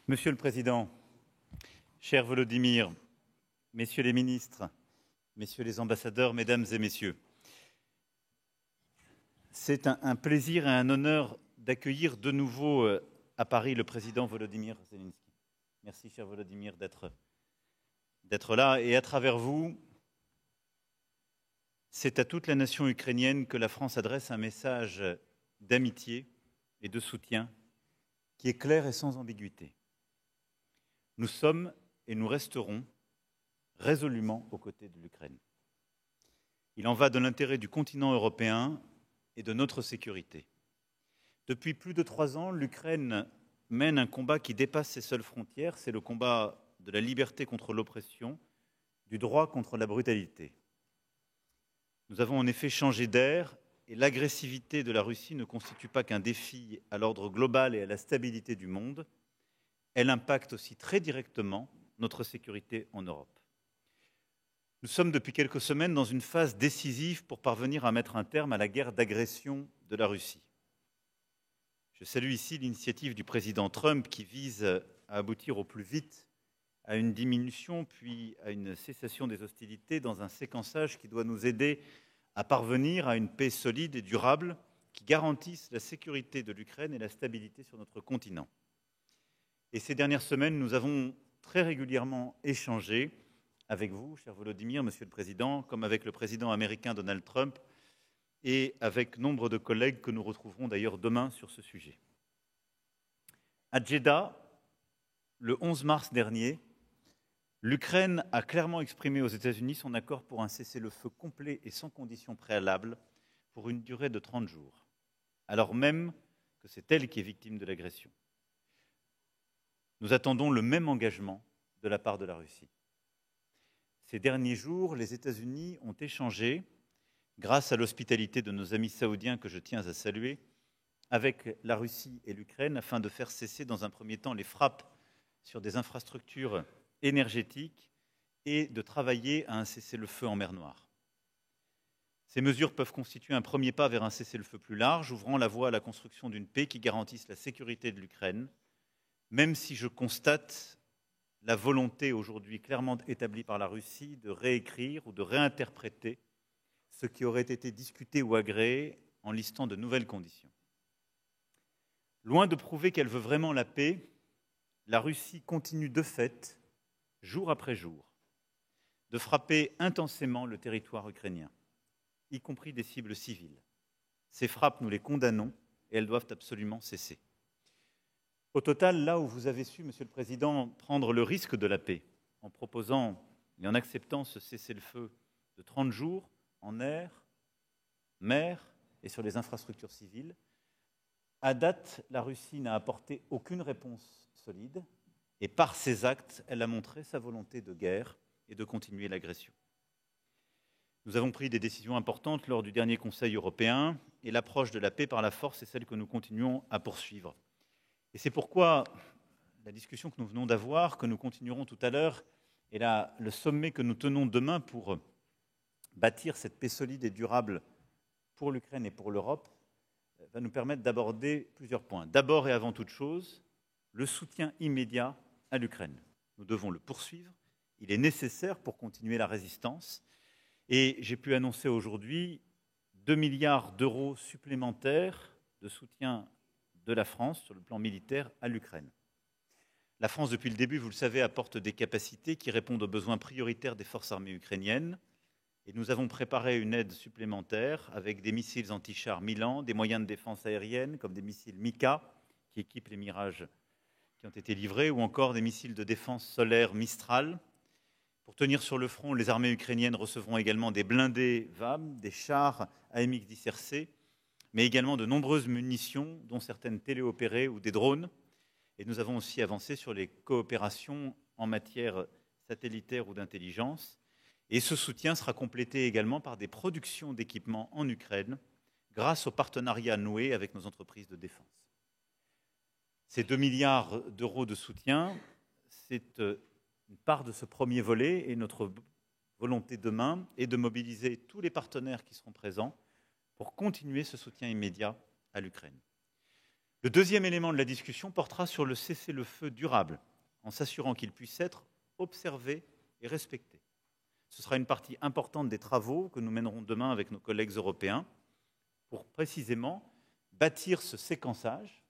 Monsieur le Président, cher Volodymyr, Messieurs les ministres, Messieurs les ambassadeurs, Mesdames et Messieurs, c'est un plaisir et un honneur d'accueillir de nouveau à Paris le Président Volodymyr Zelensky. Merci, cher Volodymyr, d'être là. Et à travers vous, c'est à toute la nation ukrainienne que la France adresse un message d'amitié et de soutien qui est clair et sans ambiguïté. Nous sommes et nous resterons résolument aux côtés de l'Ukraine. Il en va de l'intérêt du continent européen et de notre sécurité. Depuis plus de 3 ans, l'Ukraine mène un combat qui dépasse ses seules frontières. C'est le combat de la liberté contre l'oppression, du droit contre la brutalité. Nous avons en effet changé d'ère et l'agressivité de la Russie ne constitue pas qu'un défi à l'ordre global et à la stabilité du monde. Elle impacte aussi très directement notre sécurité en Europe. Nous sommes depuis quelques semaines dans une phase décisive pour parvenir à mettre un terme à la guerre d'agression de la Russie. Je salue ici l'initiative du président Trump qui vise à aboutir au plus vite à une diminution puis à une cessation des hostilités dans un séquençage qui doit nous aider à parvenir à une paix solide et durable qui garantisse la sécurité de l'Ukraine et la stabilité sur notre continent. Et ces dernières semaines, nous avons très régulièrement échangé avec vous, cher Volodymyr, Monsieur le Président, comme avec le président américain Donald Trump et avec nombre de collègues que nous retrouverons d'ailleurs demain sur ce sujet. À Jeddah, le 11 mars dernier, l'Ukraine a clairement exprimé aux États-Unis son accord pour un cessez-le-feu complet et sans conditions préalables pour une durée de 30 jours, alors même que c'est elle qui est victime de l'agression. Nous attendons le même engagement de la part de la Russie. Ces derniers jours, les États-Unis ont échangé, grâce à l'hospitalité de nos amis saoudiens que je tiens à saluer, avec la Russie et l'Ukraine afin de faire cesser dans un premier temps les frappes sur des infrastructures énergétiques et de travailler à un cessez-le-feu en mer Noire. Ces mesures peuvent constituer un premier pas vers un cessez-le-feu plus large, ouvrant la voie à la construction d'une paix qui garantisse la sécurité de l'Ukraine, même si je constate la volonté aujourd'hui clairement établie par la Russie de réécrire ou de réinterpréter ce qui aurait été discuté ou agréé en listant de nouvelles conditions. Loin de prouver qu'elle veut vraiment la paix, la Russie continue de fait, jour après jour, de frapper intensément le territoire ukrainien, y compris des cibles civiles. Ces frappes, nous les condamnons et elles doivent absolument cesser. Au total, là où vous avez su, Monsieur le Président, prendre le risque de la paix en proposant et en acceptant ce cessez-le-feu de 30 jours en air, mer et sur les infrastructures civiles, à date, la Russie n'a apporté aucune réponse solide et par ses actes, elle a montré sa volonté de guerre et de continuer l'agression. Nous avons pris des décisions importantes lors du dernier Conseil européen et l'approche de la paix par la force est celle que nous continuons à poursuivre. Et c'est pourquoi la discussion que nous venons d'avoir, que nous continuerons tout à l'heure, et le sommet que nous tenons demain pour bâtir cette paix solide et durable pour l'Ukraine et pour l'Europe, va nous permettre d'aborder plusieurs points. D'abord et avant toute chose, le soutien immédiat à l'Ukraine. Nous devons le poursuivre. Il est nécessaire pour continuer la résistance. Et j'ai pu annoncer aujourd'hui 2 milliards d'euros supplémentaires de soutien de la France sur le plan militaire à l'Ukraine. La France, depuis le début, vous le savez, apporte des capacités qui répondent aux besoins prioritaires des forces armées ukrainiennes. Et nous avons préparé une aide supplémentaire avec des missiles anti-chars Milan, des moyens de défense aérienne comme des missiles Mika qui équipent les Mirages qui ont été livrés ou encore des missiles de défense solaire Mistral. Pour tenir sur le front, les armées ukrainiennes recevront également des blindés VAM, des chars AMX-10RC, mais également de nombreuses munitions, dont certaines téléopérées ou des drones. Et nous avons aussi avancé sur les coopérations en matière satellitaire ou d'intelligence. Et ce soutien sera complété également par des productions d'équipements en Ukraine grâce au partenariat noué avec nos entreprises de défense. Ces 2 milliards d'euros de soutien, c'est une part de ce premier volet et notre volonté demain est de mobiliser tous les partenaires qui seront présents pour continuer ce soutien immédiat à l'Ukraine. Le deuxième élément de la discussion portera sur le cessez-le-feu durable, en s'assurant qu'il puisse être observé et respecté. Ce sera une partie importante des travaux que nous mènerons demain avec nos collègues européens pour précisément bâtir ce séquençage,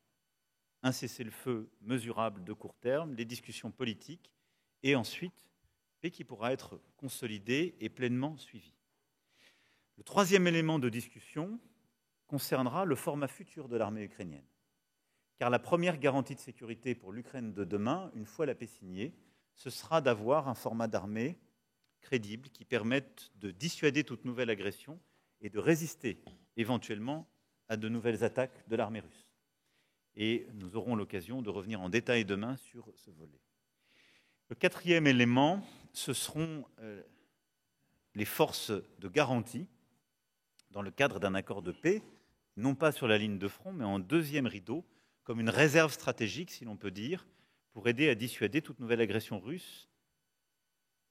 un cessez-le-feu mesurable de court terme, des discussions politiques et ensuite paix qui pourra être consolidée et pleinement suivie. Le troisième élément de discussion concernera le format futur de l'armée ukrainienne. Car la première garantie de sécurité pour l'Ukraine de demain, une fois la paix signée, ce sera d'avoir un format d'armée crédible qui permette de dissuader toute nouvelle agression et de résister éventuellement à de nouvelles attaques de l'armée russe. Et nous aurons l'occasion de revenir en détail demain sur ce volet. Le quatrième élément, ce seront les forces de garantie dans le cadre d'un accord de paix, non pas sur la ligne de front, mais en deuxième rideau, comme une réserve stratégique, si l'on peut dire, pour aider à dissuader toute nouvelle agression russe,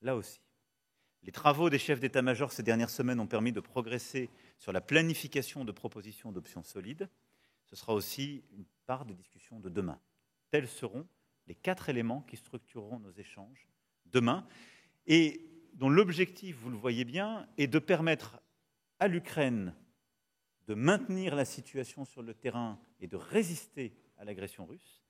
là aussi. Les travaux des chefs d'état-major ces dernières semaines ont permis de progresser sur la planification de propositions d'options solides. Ce sera aussi une part des discussions de demain. Tels seront les 4 éléments qui structureront nos échanges demain et dont l'objectif, vous le voyez bien, est de permettre à l'Ukraine de maintenir la situation sur le terrain et de résister à l'agression russe,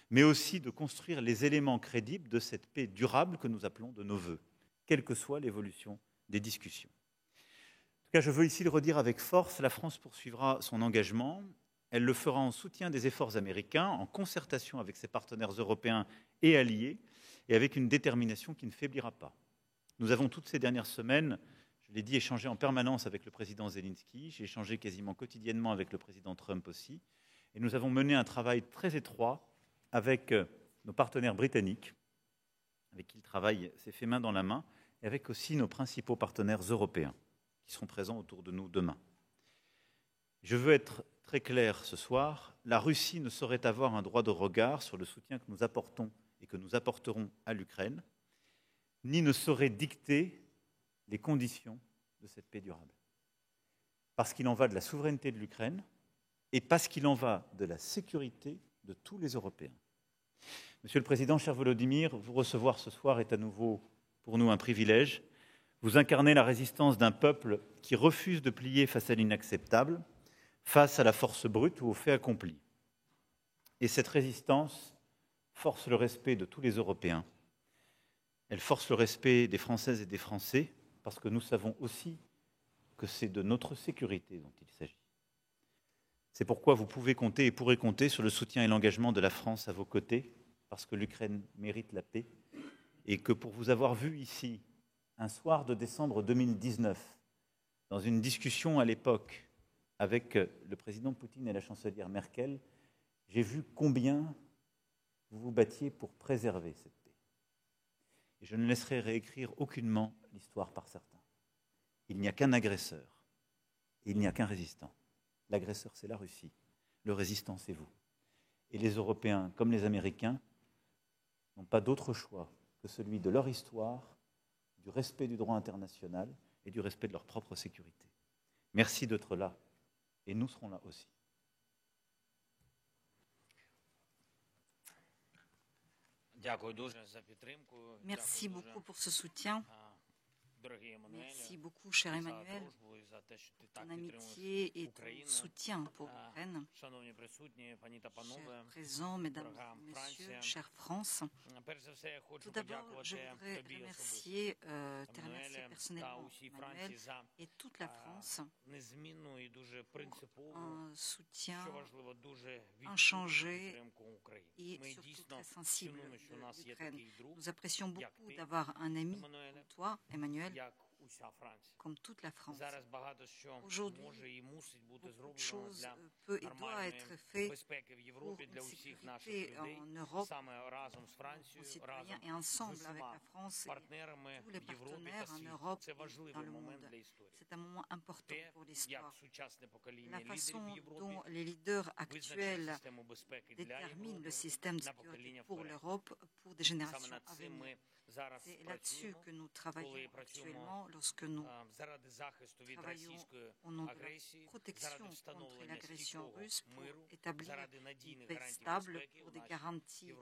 mais aussi de construire les éléments crédibles de cette paix durable que nous appelons de nos vœux, quelle que soit l'évolution des discussions. En tout cas, je veux ici le redire avec force, la France poursuivra son engagement. Elle le fera en soutien des efforts américains, en concertation avec ses partenaires européens et alliés, et avec une détermination qui ne faiblira pas. Nous avons toutes ces dernières semaines, je l'ai dit, échangé en permanence avec le président Zelensky, j'ai échangé quasiment quotidiennement avec le président Trump aussi, et nous avons mené un travail très étroit avec nos partenaires britanniques, avec qui le travail s'est fait main dans la main, et avec aussi nos principaux partenaires européens, qui seront présents autour de nous demain. Je veux être très clair ce soir, la Russie ne saurait avoir un droit de regard sur le soutien que nous apportons et que nous apporterons à l'Ukraine, ni ne saurait dicter les conditions de cette paix durable. Parce qu'il en va de la souveraineté de l'Ukraine et parce qu'il en va de la sécurité de tous les Européens. Monsieur le Président, cher Volodymyr, vous recevoir ce soir est à nouveau pour nous un privilège. Vous incarnez la résistance d'un peuple qui refuse de plier face à l'inacceptable, face à la force brute ou au fait accompli. Et cette résistance force le respect de tous les Européens. Elle force le respect des Françaises et des Français, parce que nous savons aussi que c'est de notre sécurité dont il s'agit. C'est pourquoi vous pouvez compter et pourrez compter sur le soutien et l'engagement de la France à vos côtés, parce que l'Ukraine mérite la paix, et que pour vous avoir vu ici, un soir de décembre 2019, dans une discussion à l'époque avec le président Poutine et la chancelière Merkel, j'ai vu combien vous vous battiez pour préserver cette paix. Et je ne laisserai réécrire aucunement l'histoire par certains. Il n'y a qu'un agresseur, et il n'y a qu'un résistant. L'agresseur, c'est la Russie. Le résistant, c'est vous. Et les Européens, comme les Américains, n'ont pas d'autre choix que celui de leur histoire, du respect du droit international et du respect de leur propre sécurité. Merci d'être là, et nous serons là aussi. Merci beaucoup pour ce soutien. Merci beaucoup, cher Emmanuel, pour ton amitié et ton soutien pour l'Ukraine. Chers présents, mesdames et messieurs, chère France, tout d'abord, je voudrais te remercier personnellement, Emmanuel, et toute la France pour un soutien inchangé et surtout très sensible de l'Ukraine. Nous apprécions beaucoup d'avoir un ami comme toi, Emmanuel, comme toute la France. Aujourd'hui, beaucoup de choses peut et doit être fait pour une sécurité en Europe, pour nos citoyens et ensemble avec la France et tous les partenaires en Europe et dans le monde. C'est un moment important pour l'histoire. La façon dont les leaders actuels déterminent le système de sécurité pour l'Europe, pour pour des générations à venir. C'est là-dessus que nous travaillons actuellement lorsque nous travaillons au nom de la protection contre l'agression russe pour établir une paix stable, pour des garanties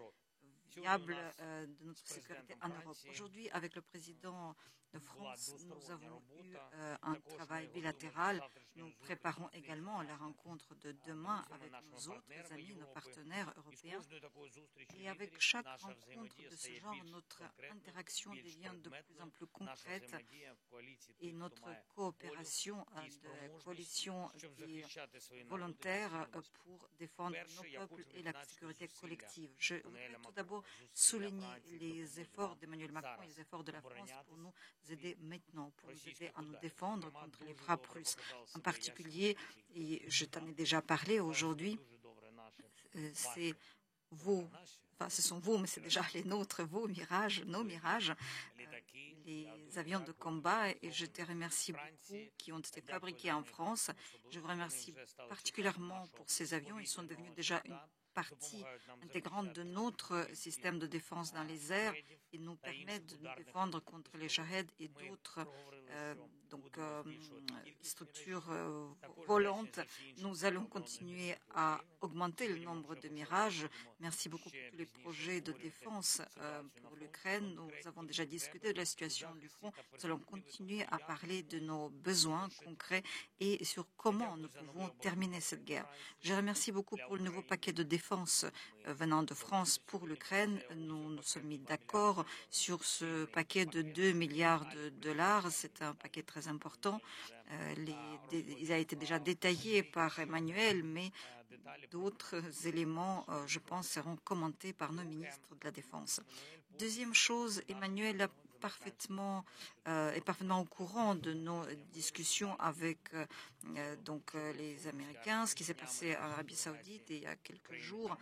viables de notre sécurité en Europe. Aujourd'hui, avec le président de France, nous avons eu un travail bilatéral. Nous préparons également la rencontre de demain avec nos autres amis, nos partenaires européens. Et avec chaque rencontre de ce genre, notre interaction devient de plus en plus concrète et notre coopération de coalition des volontaires pour défendre nos peuples et la sécurité collective. Je voudrais tout d'abord souligner les efforts d'Emmanuel Macron et les efforts de la France pour nous aider maintenant, pour nous aider à nous défendre contre les frappes russes. En particulier, et je t'en ai déjà parlé aujourd'hui, c'est ce sont vous, mais c'est déjà les nôtres, vos mirages, nos mirages, les avions de combat, et je te remercie beaucoup qui ont été fabriqués en France. Je vous remercie particulièrement pour ces avions. Ils sont devenus déjà une partie intégrante de notre système de défense dans les airs et nous permettent de nous défendre contre les Shahed et d'autres structures volantes. Nous allons continuer à augmenter le nombre de mirages. Merci beaucoup pour tous les projets de défense pour l'Ukraine. Nous avons déjà discuté de la situation du front. Nous allons continuer à parler de nos besoins concrets et sur comment nous pouvons terminer cette guerre. Je remercie beaucoup pour le nouveau paquet de défense venant de France pour l'Ukraine. Nous nous sommes mis d'accord sur ce paquet de 2 milliards de dollars. C'est un paquet très important. Il a été déjà détaillé par Emmanuel, mais d'autres éléments, je pense, seront commentés par nos ministres de la Défense. Deuxième chose, Emmanuel est parfaitement au courant de nos discussions avec les Américains, ce qui s'est passé en Arabie Saoudite il y a quelques jours.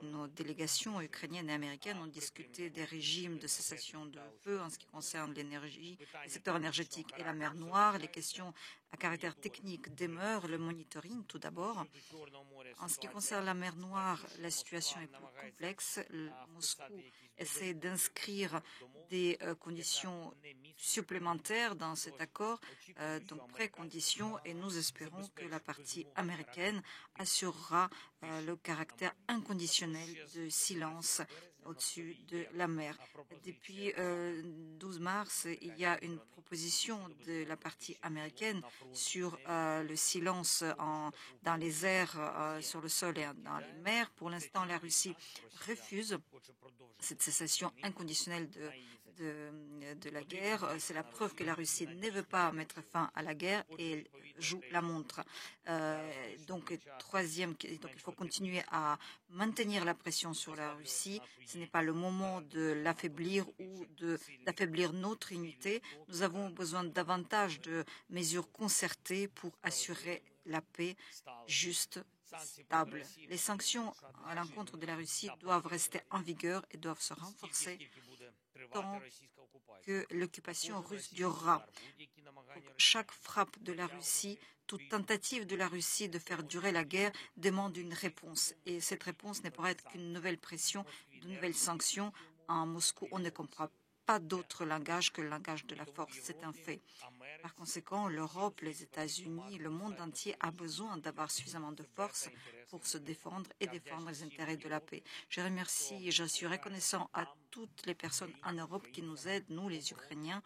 Nos délégations ukrainiennes et américaines ont discuté des régimes de cessation de feu en ce qui concerne l'énergie, le secteur énergétique et la mer Noire. Les questions à caractère technique demeurent, le monitoring tout d'abord. En ce qui concerne la mer Noire, la situation est plus complexe. Moscou essaie d'inscrire des conditions supplémentaires dans cet accord, donc préconditions, et nous espérons que la partie américaine assurera le caractère inconditionnel de silence au-dessus de la mer. Depuis 12 mars, il y a une proposition de la partie américaine sur le silence dans les airs, sur le sol et dans les mers. Pour l'instant, la Russie refuse cette cessation inconditionnelle de la guerre. C'est la preuve que la Russie ne veut pas mettre fin à la guerre et elle joue la montre. Donc il faut continuer à maintenir la pression sur la Russie. Ce n'est pas le moment de l'affaiblir ou d'affaiblir notre unité. Nous avons besoin davantage de mesures concertées pour assurer la paix juste, stable. Les sanctions à l'encontre de la Russie doivent rester en vigueur et doivent se renforcer tant que l'occupation russe durera. Chaque frappe de la Russie, toute tentative de la Russie de faire durer la guerre demande une réponse. Et cette réponse ne pourra être qu'une nouvelle pression, de nouvelles sanctions. En Moscou, on ne comprend pas d'autre langage que le langage de la force. C'est un fait. Par conséquent, l'Europe, les États-Unis, le monde entier a besoin d'avoir suffisamment de force pour se défendre et défendre les intérêts de la paix. Je remercie et je suis reconnaissant à toutes les personnes en Europe qui nous aident, nous les Ukrainiens,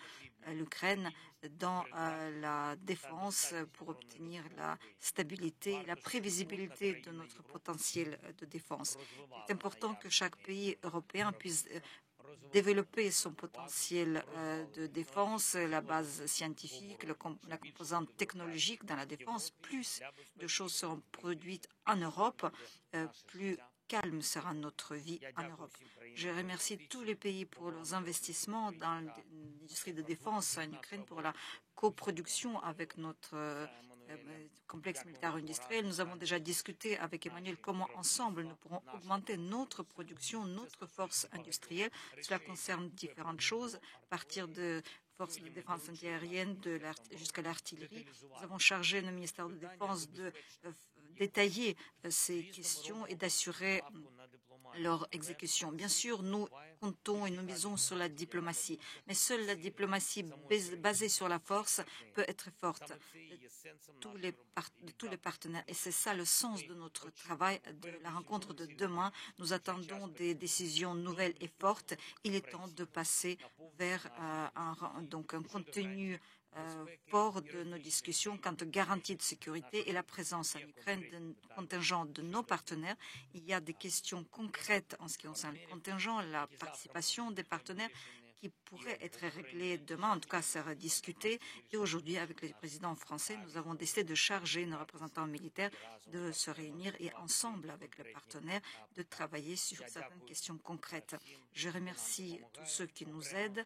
l'Ukraine, dans la défense pour obtenir la stabilité, la prévisibilité de notre potentiel de défense. C'est important que chaque pays européen puisse développer son potentiel de défense, la base scientifique, la composante technologique dans la défense. Plus de choses seront produites en Europe, plus calme sera notre vie en Europe. Je remercie tous les pays pour leurs investissements dans l'industrie de défense en Ukraine, pour la coproduction avec notre complexe militaire industriel. Nous avons déjà discuté avec Emmanuel comment ensemble nous pourrons augmenter notre production, notre force industrielle. Cela concerne différentes choses, à partir de forces de défense antiaérienne jusqu'à l'artillerie. Nous avons chargé le ministère de la Défense détailler ces questions et d'assurer leur exécution. Bien sûr, nous comptons et nous misons sur la diplomatie, mais seule la diplomatie basée sur la force peut être forte de tous les partenaires. Et c'est ça le sens de notre travail, de la rencontre de demain. Nous attendons des décisions nouvelles et fortes. Il est temps de passer vers un contenu fort de nos discussions quant aux garanties de sécurité et la présence en Ukraine d'un contingent de nos partenaires. Il y a des questions concrètes en ce qui concerne le contingent, la participation des partenaires qui pourraient être réglées demain, en tout cas sera discuté. Et aujourd'hui, avec le président français, nous avons décidé de charger nos représentants militaires de se réunir et ensemble avec les partenaires de travailler sur certaines questions concrètes. Je remercie tous ceux qui nous aident.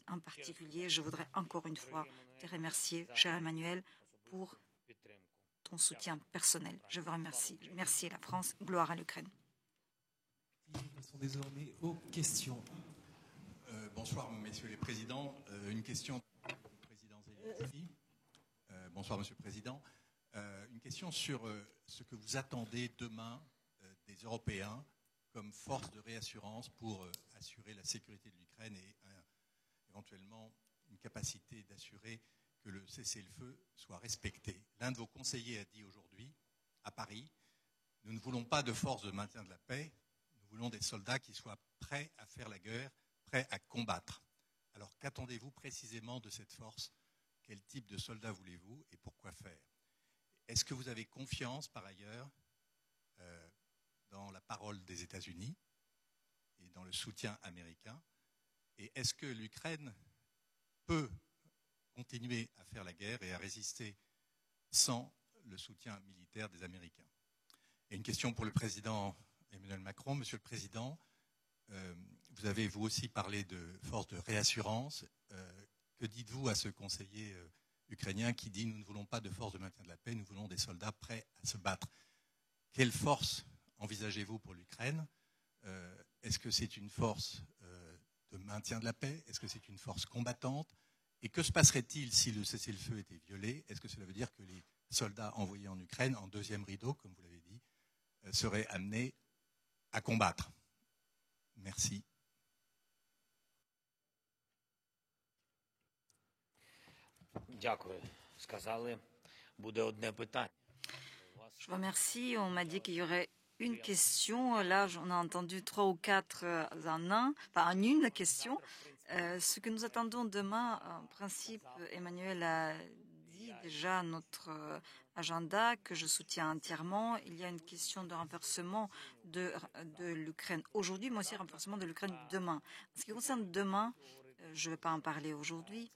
En particulier, je voudrais encore une fois te remercier, cher Emmanuel, pour ton soutien personnel. Je vous remercie. Merci la France. Gloire à l'Ukraine. Nous passons désormais aux questions. Bonsoir, messieurs les présidents. Une question au président Zelensky. Bonsoir, monsieur le président. Une question sur ce que vous attendez demain des Européens comme force de réassurance pour assurer la sécurité de l'Ukraine et éventuellement une capacité d'assurer que le cessez-le-feu soit respecté. L'un de vos conseillers a dit aujourd'hui, à Paris, nous ne voulons pas de force de maintien de la paix, nous voulons des soldats qui soient prêts à faire la guerre, prêts à combattre. Alors qu'attendez-vous précisément de cette force? Quel type de soldats voulez-vous et pourquoi faire? Est-ce que vous avez confiance, par ailleurs, dans la parole des États-Unis et dans le soutien américain? Et est-ce que l'Ukraine peut continuer à faire la guerre et à résister sans le soutien militaire des Américains? Et une question pour le président Emmanuel Macron. Monsieur le Président, vous avez vous aussi parlé de force de réassurance. Que dites-vous à ce conseiller ukrainien qui dit « Nous ne voulons pas de force de maintien de la paix, nous voulons des soldats prêts à se battre ». Quelle force envisagez-vous pour l'Ukraine? Est-ce que c'est une force de maintien de la paix? Est-ce que c'est une force combattante? Et que se passerait-il si le cessez-le-feu était violé? Est-ce que cela veut dire que les soldats envoyés en Ukraine, en deuxième rideau, comme vous l'avez dit, seraient amenés à combattre? Merci. Je vous remercie. On m'a dit qu'il y aurait une question. Là, j'en ai entendu 3 ou 4 en une question. Ce que nous attendons demain, en principe, Emmanuel a dit déjà notre agenda que je soutiens entièrement. Il y a une question de renforcement de l'Ukraine aujourd'hui, mais aussi renforcement de l'Ukraine demain. En ce qui concerne demain, je ne vais pas en parler aujourd'hui,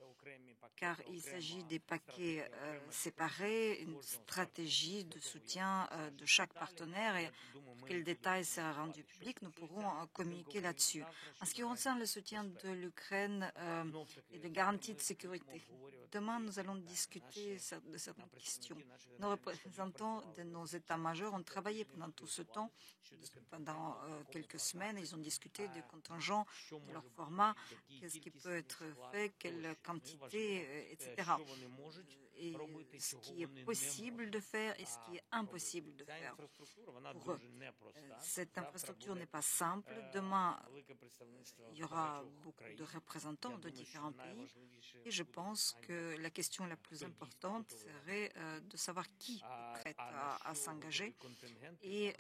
car il s'agit des paquets séparés, une stratégie de soutien de chaque partenaire et pour quel détail sera rendu public, nous pourrons communiquer là-dessus. En ce qui concerne le soutien de l'Ukraine et les garanties de sécurité, demain nous allons discuter de certaines questions. Nos représentants de nos états-majors ont travaillé pendant tout ce temps, pendant quelques semaines, ils ont discuté des contingents, de leur format, qu'est-ce qui peut être fait, quelle quantité, etc. Et ce qui est possible de faire et ce qui est impossible de faire. Pour eux, cette infrastructure n'est pas simple. Demain, il y aura beaucoup de représentants de différents pays et je pense que la question la plus importante serait de savoir qui est prêt à s'engager. Et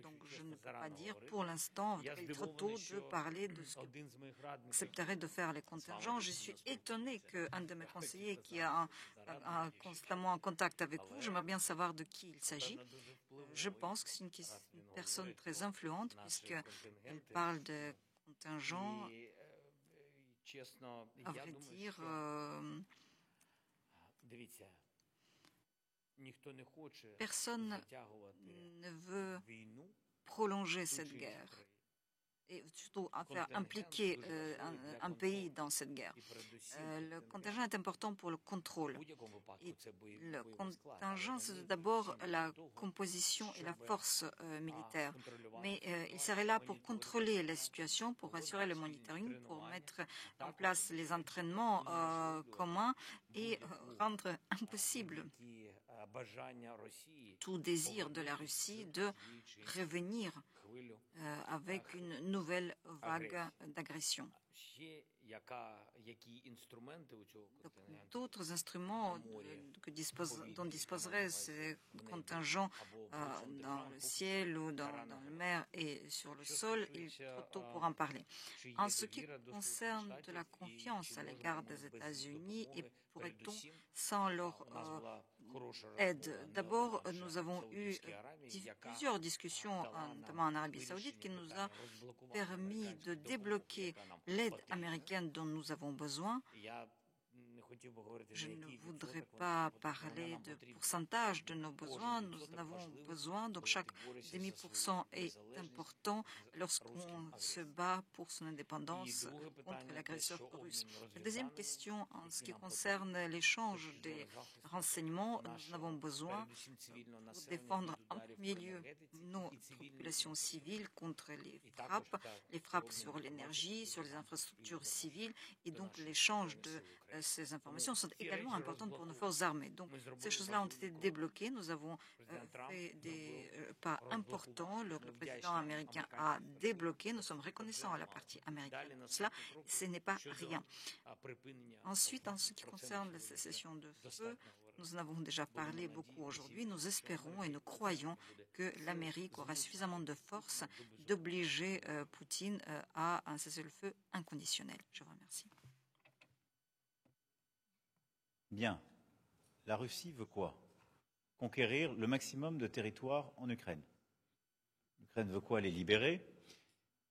donc, je ne peux pas dire pour l'instant, il est trop tôt de parler de ce qu'accepteraient de faire les contingents. Je suis étonnée qu'un de mes conseillers qui a constamment en contact avec vous, j'aimerais bien savoir de qui il s'agit. Je pense que c'est une personne très influente puisqu'elle parle de contingents. À vrai dire, personne ne veut prolonger cette guerre. et surtout à faire impliquer un pays dans cette guerre. Le contingent est important pour le contrôle. Et le contingent, c'est d'abord la composition et la force militaire. Mais il serait là pour contrôler la situation, pour assurer le monitoring, pour mettre en place les entraînements communs et rendre impossible tout désir de la Russie de revenir avec une nouvelle vague d'agression. D'autres instruments dont disposeraient ces contingents dans le ciel ou dans la mer et sur le sol, il est trop tôt pour en parler. En ce qui concerne de la confiance à l'égard des États-Unis, et pourrait-on, sans leur aide, d'abord, nous avons eu plusieurs discussions, notamment en Arabie Saoudite, qui nous a permis de débloquer l'aide américaine dont nous avons besoin. Je ne voudrais pas parler de pourcentage de nos besoins. Nous en avons besoin. Donc, chaque demi-% est important lorsqu'on se bat pour son indépendance contre l'agresseur russe. La deuxième question, en ce qui concerne l'échange des renseignements, nous en avons besoin pour défendre en premier lieu nos populations civiles contre les frappes sur l'énergie, sur les infrastructures civiles, et donc l'échange de ces informations sont également importantes pour nos forces armées. Donc, ces choses-là ont été débloquées. Nous avons fait des pas importants. Le président américain a débloqué. Nous sommes reconnaissants à la partie américaine de cela. Ce n'est pas rien. Ensuite, en ce qui concerne la cessation de feu, nous en avons déjà parlé beaucoup aujourd'hui. Nous espérons et nous croyons que l'Amérique aura suffisamment de force d'obliger Poutine à un cessez-le-feu inconditionnel. Je vous remercie. Bien. La Russie veut quoi? Conquérir le maximum de territoires en Ukraine. L'Ukraine veut quoi? Les libérer.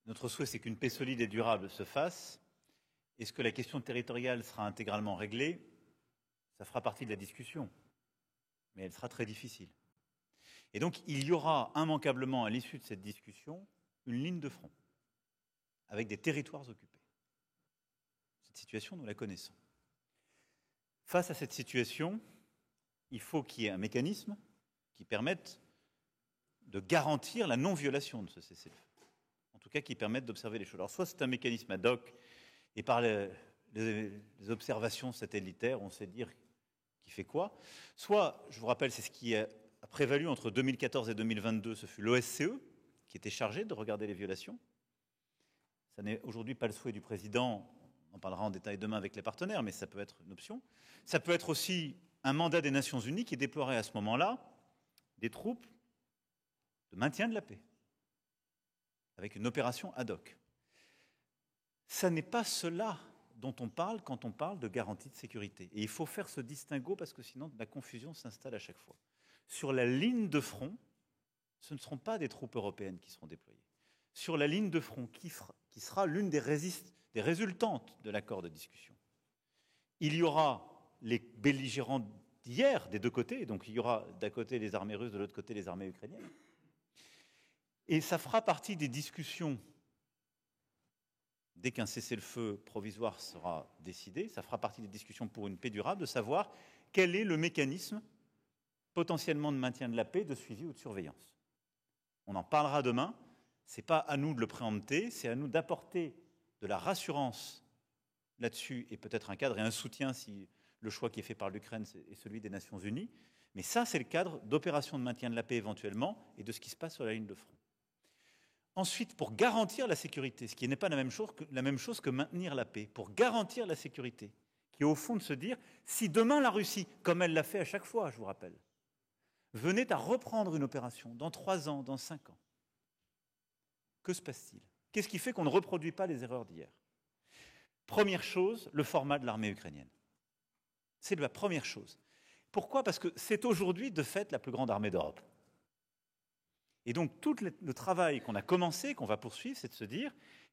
Notre souhait, c'est qu'une paix solide et durable se fasse. Est-ce que la question territoriale sera intégralement réglée? Ça fera partie de la discussion, mais elle sera très difficile. Et donc, il y aura immanquablement, à l'issue de cette discussion, une ligne de front, avec des territoires occupés. Cette situation, nous la connaissons. Face à cette situation, il faut qu'il y ait un mécanisme qui permette de garantir la non-violation de ce cessez-le-feu. En tout cas, qui permette d'observer les choses. Alors, soit c'est un mécanisme ad hoc, et par les observations satellitaires, on sait dire qui fait quoi. Soit, je vous rappelle, c'est ce qui a prévalu entre 2014 et 2022, ce fut l'OSCE qui était chargé de regarder les violations. Ça n'est aujourd'hui pas le souhait du président. On en parlera en détail demain avec les partenaires, mais ça peut être une option. Ça peut être aussi un mandat des Nations Unies qui déploierait à ce moment-là des troupes de maintien de la paix, avec une opération ad hoc. Ça n'est pas cela dont on parle quand on parle de garantie de sécurité. Et il faut faire ce distinguo parce que sinon la confusion s'installe à chaque fois. Sur la ligne de front, ce ne seront pas des troupes européennes qui seront déployées. Sur la ligne de front, qui sera l'une des résultantes de l'accord de discussion, il y aura les belligérants d'hier des deux côtés, donc il y aura d'un côté les armées russes, de l'autre côté les armées ukrainiennes. Et ça fera partie des discussions, dès qu'un cessez-le-feu provisoire sera décidé, ça fera partie des discussions pour une paix durable, de savoir quel est le mécanisme potentiellement de maintien de la paix, de suivi ou de surveillance. On en parlera demain. Ce n'est pas à nous de le préempter, c'est à nous d'apporter de la rassurance là-dessus et peut-être un cadre et un soutien si le choix qui est fait par l'Ukraine est celui des Nations Unies. Mais ça, c'est le cadre d'opérations de maintien de la paix éventuellement et de ce qui se passe sur la ligne de front. Ensuite, pour garantir la sécurité, ce qui n'est pas la même chose que maintenir la paix, pour garantir la sécurité, qui est au fond de se dire, si demain la Russie, comme elle l'a fait à chaque fois, je vous rappelle, venait à reprendre une opération dans 3 ans, dans 5 ans, que se passe-t-il? Qu'est-ce qui fait qu'on ne reproduit pas les erreurs d'hier? Première chose, le format de l'armée ukrainienne. C'est la première chose. Pourquoi? Parce que c'est aujourd'hui, de fait, la plus grande armée d'Europe. Et donc, tout le travail qu'on a commencé, qu'on va poursuivre, c'est de se dire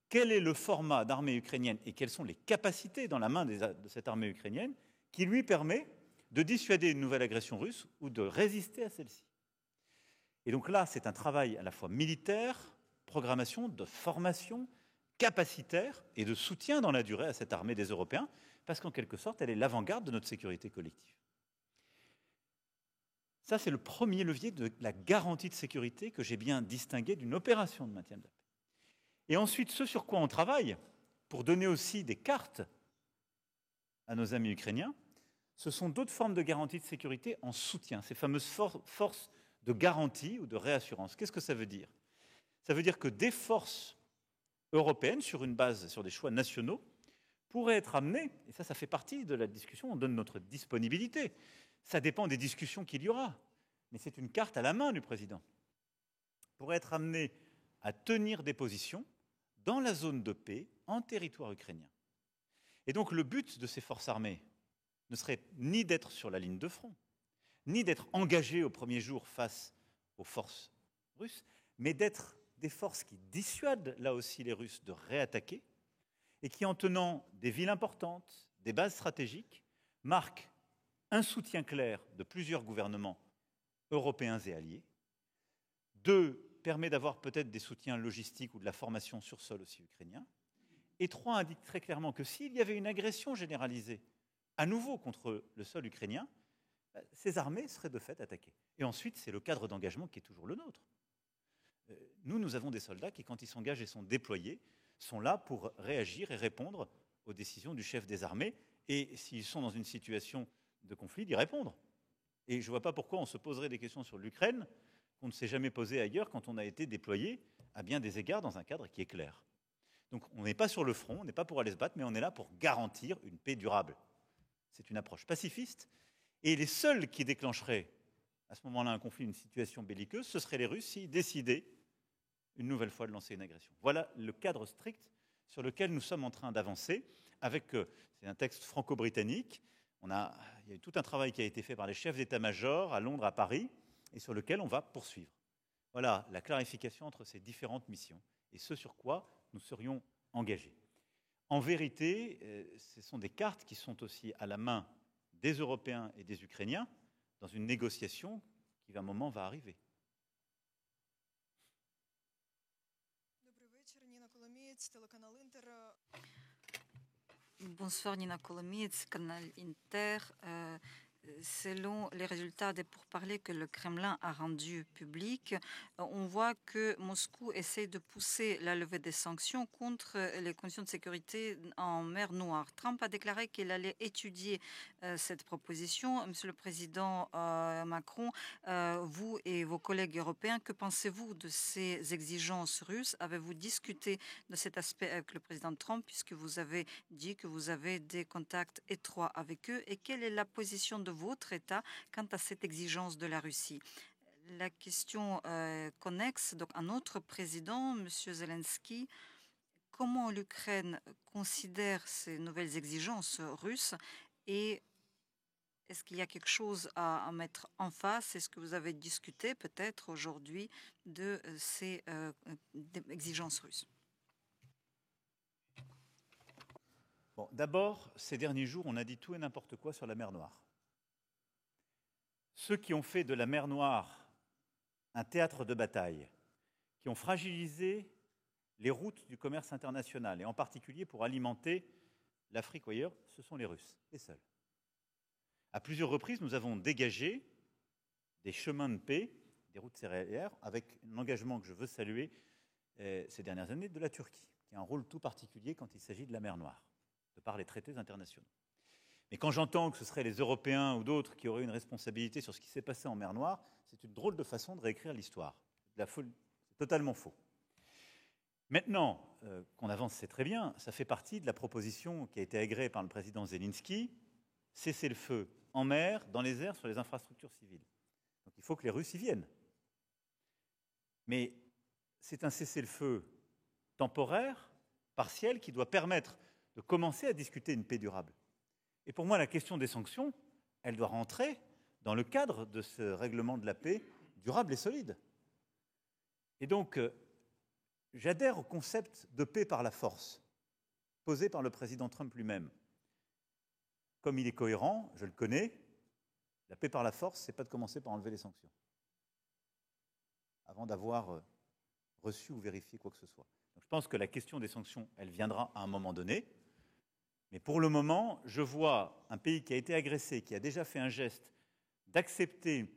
quel est le format d'armée ukrainienne et quelles sont les capacités dans la main de cette armée ukrainienne qui lui permet de dissuader une nouvelle agression russe ou de résister à celle-ci. Et donc là, c'est un travail à la fois militaire, programmation, de formation capacitaire et de soutien dans la durée à cette armée des Européens, parce qu'en quelque sorte, elle est l'avant-garde de notre sécurité collective. Ça, c'est le premier levier de la garantie de sécurité que j'ai bien distingué d'une opération de maintien de la paix. Et ensuite, ce sur quoi on travaille, pour donner aussi des cartes à nos amis ukrainiens, ce sont d'autres formes de garantie de sécurité en soutien, ces fameuses forces de garantie ou de réassurance. Qu'est-ce que ça veut dire? Ça veut dire que des forces européennes, sur une base, sur des choix nationaux, pourraient être amenées, et ça fait partie de la discussion, on donne notre disponibilité. Ça dépend des discussions qu'il y aura, mais c'est une carte à la main du président. Pourraient être amenées à tenir des positions dans la zone de paix, en territoire ukrainien. Et donc le but de ces forces armées ne serait ni d'être sur la ligne de front, ni d'être engagées au premier jour face aux forces russes, mais d'être des forces qui dissuadent là aussi les Russes de réattaquer et qui, en tenant des villes importantes, des bases stratégiques, marquent un soutien clair de plusieurs gouvernements européens et alliés. 2, permet d'avoir peut-être des soutiens logistiques ou de la formation sur sol aussi ukrainien. Et 3, indique très clairement que s'il y avait une agression généralisée à nouveau contre le sol ukrainien, ces armées seraient de fait attaquées. Et ensuite, c'est le cadre d'engagement qui est toujours le nôtre. Nous avons des soldats qui, quand ils s'engagent et sont déployés, sont là pour réagir et répondre aux décisions du chef des armées. Et s'ils sont dans une situation de conflit, d'y répondre. Et je ne vois pas pourquoi on se poserait des questions sur l'Ukraine qu'on ne s'est jamais posé ailleurs quand on a été déployé à bien des égards dans un cadre qui est clair. Donc on n'est pas sur le front, on n'est pas pour aller se battre, mais on est là pour garantir une paix durable. C'est une approche pacifiste. Et les seuls qui déclencheraient à ce moment-là un conflit, une situation belliqueuse, ce seraient les Russes s'ils décidaient une nouvelle fois de lancer une agression. Voilà le cadre strict sur lequel nous sommes en train d'avancer. C'est un texte franco-britannique. Il y a eu tout un travail qui a été fait par les chefs d'état-major à Londres, à Paris, et sur lequel on va poursuivre. Voilà la clarification entre ces différentes missions et ce sur quoi nous serions engagés. En vérité, ce sont des cartes qui sont aussi à la main des Européens et des Ukrainiens dans une négociation qui, à un moment, va arriver. Bonsoir, Nina Kolomiec, Canal Inter. Selon les résultats des pourparlers que le Kremlin a rendus publics, on voit que Moscou essaie de pousser la levée des sanctions contre les conditions de sécurité en mer Noire. Trump a déclaré qu'il allait étudier cette proposition. Monsieur le Président Macron, vous et vos collègues européens, que pensez-vous de ces exigences russes? Avez-vous discuté de cet aspect avec le président Trump, puisque vous avez dit que vous avez des contacts étroits avec eux? Et quelle est la position de votre État quant à cette exigence de la Russie? La question connexe, donc un autre président, M. Zelensky, comment l'Ukraine considère ces nouvelles exigences russes et est-ce qu'il y a quelque chose à mettre en face? Est-ce que vous avez discuté peut-être aujourd'hui de ces exigences russes? Bon, d'abord, ces derniers jours, on a dit tout et n'importe quoi sur la mer Noire. Ceux qui ont fait de la mer Noire un théâtre de bataille, qui ont fragilisé les routes du commerce international, et en particulier pour alimenter l'Afrique ou ailleurs, ce sont les Russes, les seuls. À plusieurs reprises, nous avons dégagé des chemins de paix, des routes céréalières, avec un engagement que je veux saluer ces dernières années de la Turquie, qui a un rôle tout particulier quand il s'agit de la mer Noire, de par les traités internationaux. Mais quand j'entends que ce seraient les Européens ou d'autres qui auraient une responsabilité sur ce qui s'est passé en mer Noire, c'est une drôle de façon de réécrire l'histoire. C'est totalement faux. Maintenant qu'on avance, c'est très bien. Ça fait partie de la proposition qui a été agréée par le président Zelensky, cesser le feu en mer, dans les airs, sur les infrastructures civiles. Donc il faut que les Russes y viennent. Mais c'est un cessez-le-feu temporaire, partiel, qui doit permettre de commencer à discuter une paix durable. Et pour moi, la question des sanctions, elle doit rentrer dans le cadre de ce règlement de la paix durable et solide. Et donc, j'adhère au concept de paix par la force, posé par le président Trump lui-même. Comme il est cohérent, je le connais, la paix par la force, ce n'est pas de commencer par enlever les sanctions, avant d'avoir reçu ou vérifié quoi que ce soit. Donc, je pense que la question des sanctions, elle viendra à un moment donné. Mais pour le moment, je vois un pays qui a été agressé, qui a déjà fait un geste d'accepter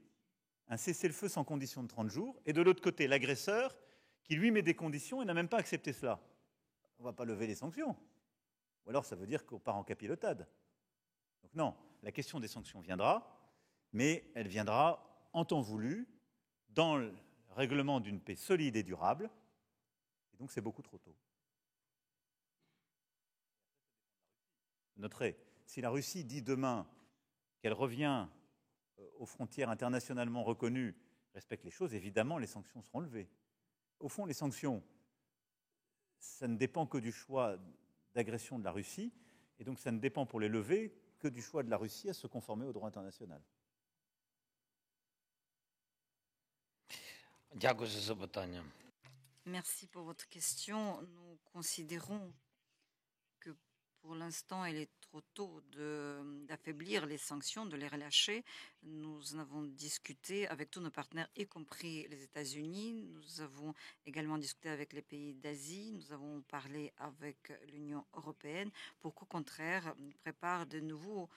un cessez-le-feu sans condition de 30 jours, et de l'autre côté, l'agresseur qui lui met des conditions et n'a même pas accepté cela. On ne va pas lever les sanctions. Ou alors ça veut dire qu'on part en capilotade. Donc non, la question des sanctions viendra, mais elle viendra en temps voulu, dans le règlement d'une paix solide et durable, et donc c'est beaucoup trop tôt. Vous noterez, si la Russie dit demain qu'elle revient aux frontières internationalement reconnues, respecte les choses, évidemment les sanctions seront levées. Au fond, les sanctions, ça ne dépend que du choix d'agression de la Russie, et donc ça ne dépend pour les lever que du choix de la Russie à se conformer au droit international. Merci pour votre question. Nous considérons que pour l'instant, il est trop tôt d'affaiblir les sanctions, de les relâcher. Nous en avons discuté avec tous nos partenaires, y compris les États-Unis. Nous avons également discuté avec les pays d'Asie. Nous avons parlé avec l'Union européenne pour qu'au contraire, on prépare de nouveaux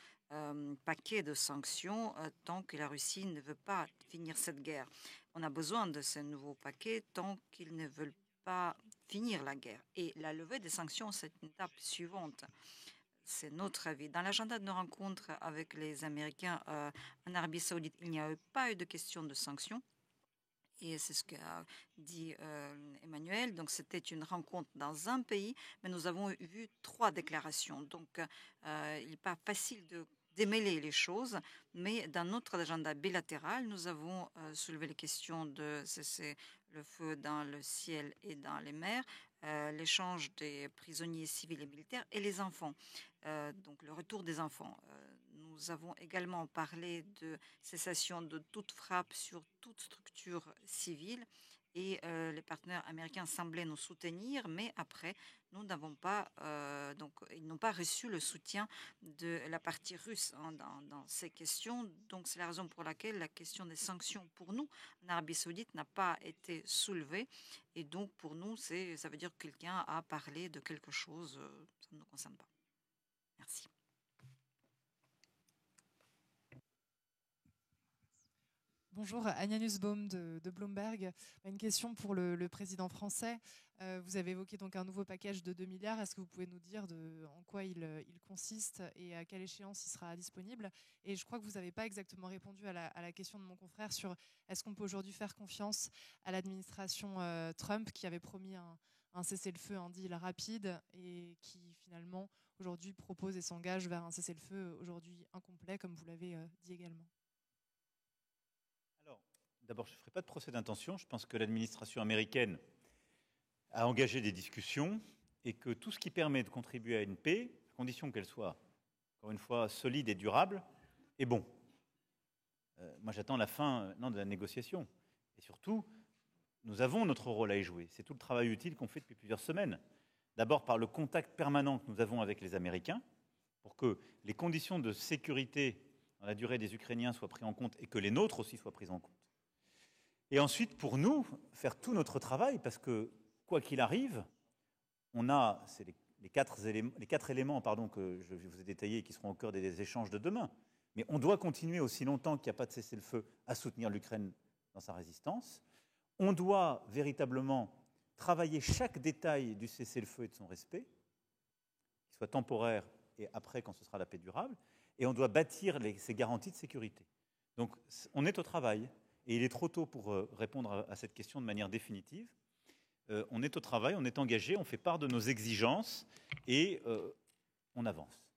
paquets de sanctions tant que la Russie ne veut pas finir cette guerre. On a besoin de ces nouveaux paquets tant qu'ils ne veulent pas finir la guerre. Et la levée des sanctions, c'est une étape suivante. C'est notre avis. Dans l'agenda de nos rencontres avec les Américains en Arabie Saoudite, il n'y a pas eu de question de sanctions. Et c'est ce qu'a dit Emmanuel. Donc, c'était une rencontre dans un pays, mais nous avons vu 3 déclarations. Donc, il n'est pas facile de démêler les choses, mais dans notre agenda bilatéral, nous avons soulevé les questions de cesser le feu dans le ciel et dans les mers, l'échange des prisonniers civils et militaires et les enfants, donc le retour des enfants. Nous avons également parlé de cessation de toute frappe sur toute structure civile et les partenaires américains semblaient nous soutenir, mais après, nous n'avons pas, donc ils n'ont pas reçu le soutien de la partie russe dans ces questions. Donc c'est la raison pour laquelle la question des sanctions pour nous en Arabie Saoudite n'a pas été soulevée. Et donc pour nous, ça veut dire que quelqu'un a parlé de quelque chose, ça ne nous concerne pas. Merci. Bonjour, Anya Nussbaum de Bloomberg. Une question pour le président français. Vous avez évoqué donc un nouveau package de 2 milliards. Est-ce que vous pouvez nous dire en quoi il consiste et à quelle échéance il sera disponible? Et je crois que vous n'avez pas exactement répondu à la question de mon confrère sur est-ce qu'on peut aujourd'hui faire confiance à l'administration Trump qui avait promis un cessez-le-feu, un deal rapide et qui finalement aujourd'hui propose et s'engage vers un cessez-le-feu aujourd'hui incomplet, comme vous l'avez dit également. Alors, d'abord, je ne ferai pas de procès d'intention. Je pense que l'administration américaine a engagé des discussions et que tout ce qui permet de contribuer à une paix, à condition qu'elle soit, encore une fois, solide et durable, est bon. Moi, j'attends la fin de la négociation. Et surtout, nous avons notre rôle à y jouer. C'est tout le travail utile qu'on fait depuis plusieurs semaines. D'abord par le contact permanent que nous avons avec les Américains, pour que les conditions de sécurité dans la durée des Ukrainiens soient prises en compte et que les nôtres aussi soient prises en compte. Et ensuite, pour nous, faire tout notre travail, parce que, quoi qu'il arrive, on a, c'est les quatre éléments que je vous ai détaillés et qui seront au cœur des échanges de demain. Mais on doit continuer aussi longtemps qu'il n'y a pas de cessez-le-feu à soutenir l'Ukraine dans sa résistance. On doit véritablement travailler chaque détail du cessez-le-feu et de son respect, qu'il soit temporaire et après quand ce sera la paix durable, et on doit bâtir ces garanties de sécurité. Donc on est au travail, et il est trop tôt pour répondre à cette question de manière définitive. On est au travail, on est engagé, on fait part de nos exigences, et on avance.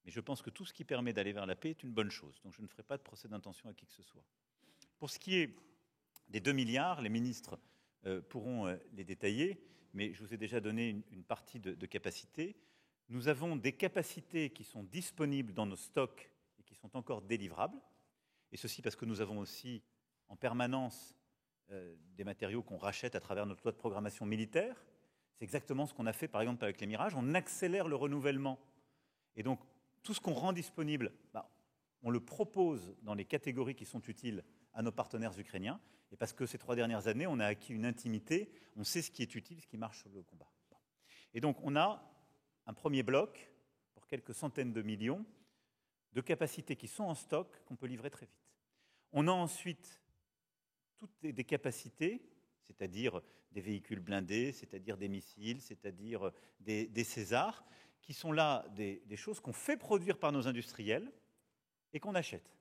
Mais je pense que tout ce qui permet d'aller vers la paix est une bonne chose, donc je ne ferai pas de procès d'intention à qui que ce soit. Pour ce qui est des 2 milliards, les ministres pourront les détailler, mais je vous ai déjà donné une partie de capacité. Nous avons des capacités qui sont disponibles dans nos stocks et qui sont encore délivrables, et ceci parce que nous avons aussi en permanence des matériaux qu'on rachète à travers notre loi de programmation militaire. C'est exactement ce qu'on a fait par exemple avec les Mirages. On accélère le renouvellement. Et donc tout ce qu'on rend disponible, on le propose dans les catégories qui sont utiles à nos partenaires ukrainiens. Et parce que ces 3 dernières années, on a acquis une intimité, on sait ce qui est utile, ce qui marche sur le combat. Et donc, on a un premier bloc, pour quelques centaines de millions, de capacités qui sont en stock, qu'on peut livrer très vite. On a ensuite toutes des capacités, c'est-à-dire des véhicules blindés, c'est-à-dire des missiles, c'est-à-dire des Césars, qui sont là des choses qu'on fait produire par nos industriels et qu'on achète.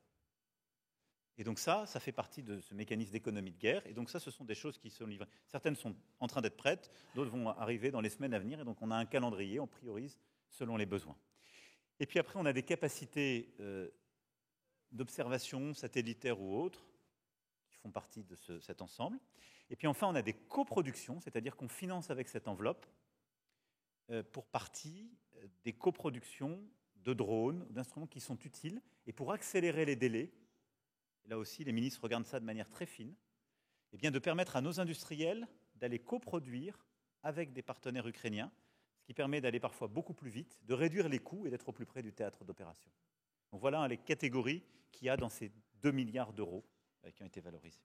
Et donc ça fait partie de ce mécanisme d'économie de guerre. Et donc ça, ce sont des choses qui sont livrées. Certaines sont en train d'être prêtes, d'autres vont arriver dans les semaines à venir. Et donc on a un calendrier, on priorise selon les besoins. Et puis après, on a des capacités d'observation satellitaire ou autres qui font partie de cet ensemble. Et puis enfin, on a des coproductions, c'est-à-dire qu'on finance avec cette enveloppe pour partie des coproductions de drones, d'instruments qui sont utiles. Et pour accélérer les délais, là aussi les ministres regardent ça de manière très fine, et bien de permettre à nos industriels d'aller coproduire avec des partenaires ukrainiens, ce qui permet d'aller parfois beaucoup plus vite, de réduire les coûts et d'être au plus près du théâtre d'opération. Donc voilà les catégories qu'il y a dans ces 2 milliards d'euros qui ont été valorisés.